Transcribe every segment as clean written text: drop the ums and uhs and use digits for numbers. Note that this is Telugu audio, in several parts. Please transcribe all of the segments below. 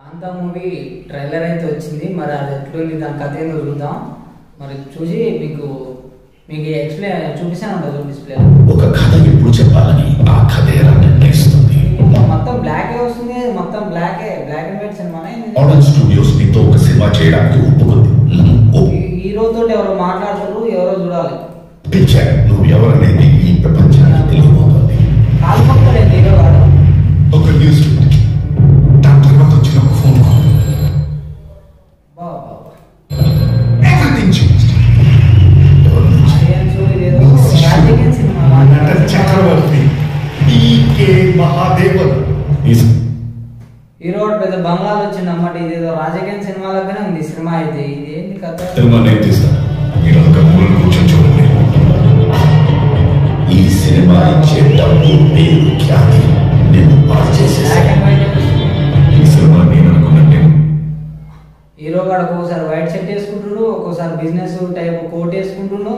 కాంతా మూవీ ట్రైలర్ అయితే వచ్చింది. మరి అది ఎట్లుంది, దాని కథ ఏందో చూద్దాం. మరి చూసి మీకు ఎక్స్ప్లెయిన్ చూపిస్తాను డిస్ప్లే. ఒక కథ ఎప్పుడు చెప్పాలని ఆ కథ ఎలా నిర్ణయిస్తుంది. మొత్తం బ్లాక్ వస్తుంది, మొత్తం బ్లాక్ అండ్ వైట్ సినిమానే. మోడల్ స్టూడియోస్ నీతో ఒక సినిమా చేయడానికి ఒప్పుకుంది. హీరోతో ఎవరో మాట్లాడతారు, ఎవరో చూడాలి. పిచ్చా, నువ్వు ఎవరనేది ఈ ప్రపంచానికి తెలియబోతుంది. కాల్పక్కడే హీరో వాడు. ఒక న్యూస్ దాని తర్వాత వచ్చిన ఒక ఫోన్ కాల్. చక్రవర్తి మహాదేవన్ హీరో పెద్ద బంగాళాలు వచ్చింది అన్నమాట. ఇదేదో రాజకీయ సినిమాలలోనే ఉంది సినిమా. అయితే ఇది ఏంటి కథ? చూడండి, ఈ సినిమా ఇచ్చే డబ్బు, పేరు, ఖ్యాతి నేను పాడు చేసేసాను. ఈ సినిమా నేను అనుకున్నట్టే. హీరో గారు ఒక్కోసారి వైట్ షర్ట్ వేసుకుంటున్నాడు, ఒక్కోసారి బిజినెస్ టైప్ కోట్ వేసుకుంటున్నాడు.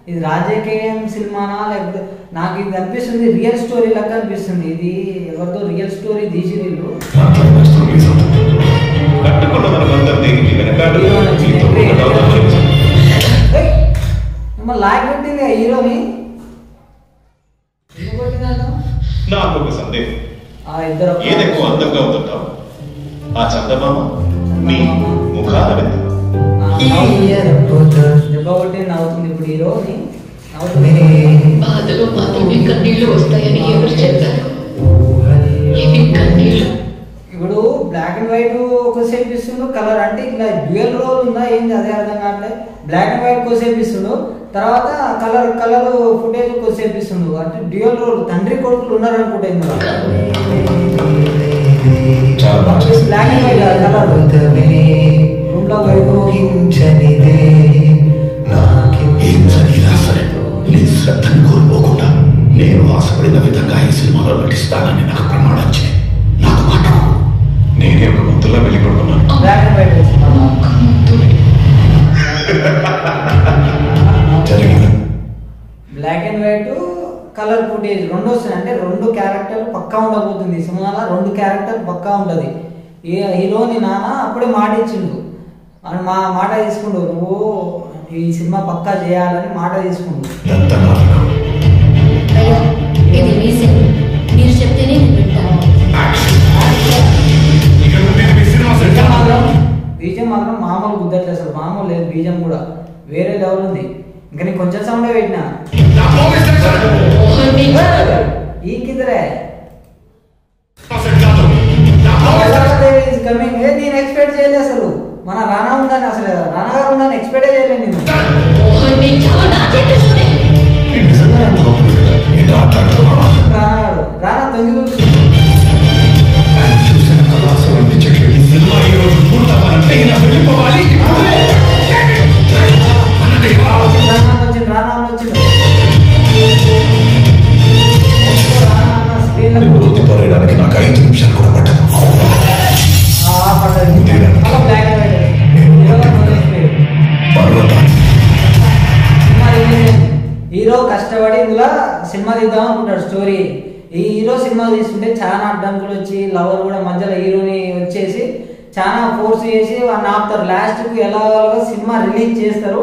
ఇది రాజకీయం సినిమానా లేకపోతే నాకు ఇది అనిపిస్తుంది రియల్ స్టోరీ లాగా అనిపిస్తుంది. ఇది ఎవరితో రియల్ స్టోరీ తీసి వీళ్ళు లాగ్ పెట్టింది హీరోని. నాకు ఒక సందేహం, ఇద్దరు ఏది ఎక్కువ అందంగా ఉందంటావు? ఆ చందమామ నీ ముఖాల దెబ్బ కొట్టి నవ్వుతుంది. ఇప్పుడు హీరోని బాధలో మాత్రమే కన్నీళ్లు వస్తాయని ఎవరు చెప్పారు? ఇవి కన్నీళ్లు. ఇప్పుడు బ్లాక్ అండ్ వైట్ ఒకసేపు ఇస్తుండు, కలర్ అంటే ఇట్లా డ్యూయల్ రోల్ ఉందా ఏంది అదే అర్థం కావట్లేదు. బ్లాక్ అండ్ వైట్ కోసేపు ఇస్తుండు, తర్వాత కలర్ ఫుటేజ్ కోసేపు ఇస్తుండు. అంటే డ్యూయల్ రోల్, తండ్రి కొడుకులు ఉన్నారు అనుకుంటా ఇందులో. Black and white colour room లో వైపు శ్రద్ధను కోల్పోకుండా నేను ఆశపడిన విధంగా ఈ సినిమాలో నటిస్తానని నాకు ప్రమాణం చేయి. నాకు మాట నేనే ఒక ముద్దులా వెళ్ళిపడుతున్నాను. Black and white black and white colour footage రెండు వస్తాయి. అంటే రెండు క్యారెక్టర్ పక్కా ఉండబోతుంది ఈ సినిమాలో. రెండు క్యారెక్టర్ పక్కా ఉంటుంది. హీరోని నాన్న అప్పుడే మాట ఇచ్చిండు, మా మాట తీసుకుండు, నువ్వు ఈ సినిమా పక్కా చేయాలని మాట తీసుకుండు. ఇది మీ సినిమా, మీరు చెప్తేనే నేను వింటాను. బీజం మాత్రం మామూలు గుద్దట్లేదు, అసలు మామూలు లేదు. బీజం కూడా వేరే లెవెల్ ఉంది. ఇంకా నీకు కొంచెం సౌండే పెట్టినా ఈ కిదరే కమింగ్. నేను ఎక్స్పెక్ట్ చేయలేదు అసలు. మన రానా ఉందని, అసలు రానా గారు ఉందని ఎక్స్పెక్ట్ చేయలేదు నేను. రానా తొంగి వృత్తిపరడానికి నాకు 5 నిమిషాలు కూడా పట్టదు. హీరో కష్టపడి ఇందులో సినిమా తీద్దాం అనుకుంటాడు. స్టోరీ ఈ హీరో సినిమా తీసుకుంటే చాలా అడ్డంకులు వచ్చి లవర్ కూడా మధ్యలో హీరోని వచ్చేసి చాలా ఫోర్స్ చేసి వాడిని ఆపుతారు. లాస్ట్ కు ఎలా సినిమా రిలీజ్ చేస్తారు.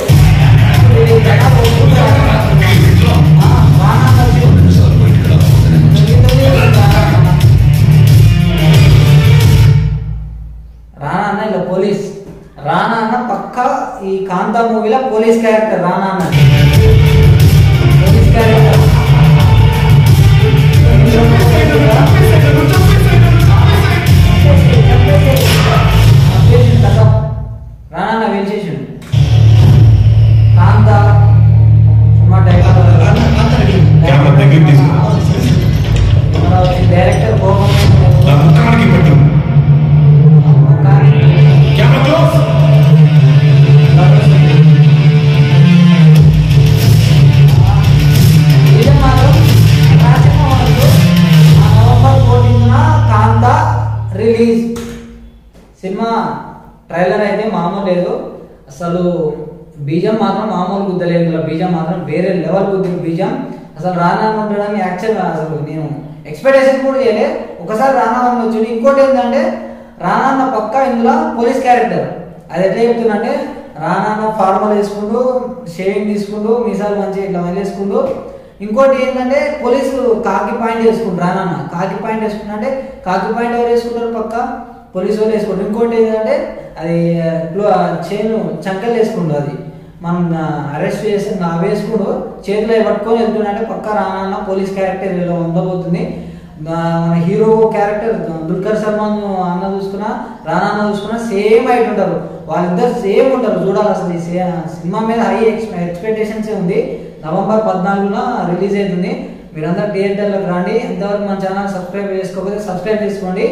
రానా అన్న ఇలా పోలీస్, రానా అన్న పక్కా ఈ కాంతా మూవీలో పోలీస్ క్యారెక్టర్. రానా అన్న పోలీస్ క్యారెక్టర్. రానా అన్న వెళ్ళేసిండు. Kaantha cinema director release. Cinema trailer అయితే మామూలు లేదు అసలు. బీజం మాత్రం మామూలు గుద్దలేదు. బీజం మాత్రం వేరే లెవెల్ గుద్దిన బీజం. అసలు రానా ఉండడానికి యాక్చువల్ అసలు నేను ఎక్స్పెక్టేషన్ కూడా చేయలే. ఒకసారి రానా వచ్చి ఇంకోటి ఏంటంటే రానా పక్క ఇందులో పోలీస్ క్యారెక్టర్. అది ఎట్లా చెప్తున్నా రానా ఫార్మల్ వేసుకుంటూ షేవింగ్ తీసుకుంటూ మీసాలు మంచిగా ఇట్లా వేసుకుంటూ, ఇంకోటి ఏంటంటే పోలీసు కాకి పాయింట్ వేసుకుంటారు. రానా కాకి పాయింట్ వేసుకుంటే కాకి పాయింట్ ఎవరు వేసుకుంటారు? పక్క పోలీసు వాళ్ళు వేసుకుంటారు. ఇంకోటి ఏంటంటే అది చేను చంకలు వేసుకుంటారు. అది మనం అరెస్ట్ చేసి అవి వేసుకుంటూ చేతిలో పట్టుకొని వెళ్తుంటే పక్క రానా పోలీస్ క్యారెక్టర్ ఇలా ఉండబోతుంది. మన హీరో క్యారెక్టర్ దుల్కర్ సల్మాన్ అన్న చూసుకున్నా రానా అన్న చూసుకున్నా సేమ్ హైట్ ఉంటారు. వాళ్ళిద్దరు సేమ్ ఉంటారు. చూడాలి అసలు ఈ సినిమా మీద హై ఎక్స్పెక్టేషన్స్ ఉంది. నవంబర్ 14న రిలీజ్ అవుతుంది. మీరందరూ థియేటర్లకు రండి. ఇంతవరకు మన ఛానల్ సబ్స్క్రైబ్ చేసుకోకపోతే సబ్స్క్రైబ్ చేసుకోండి.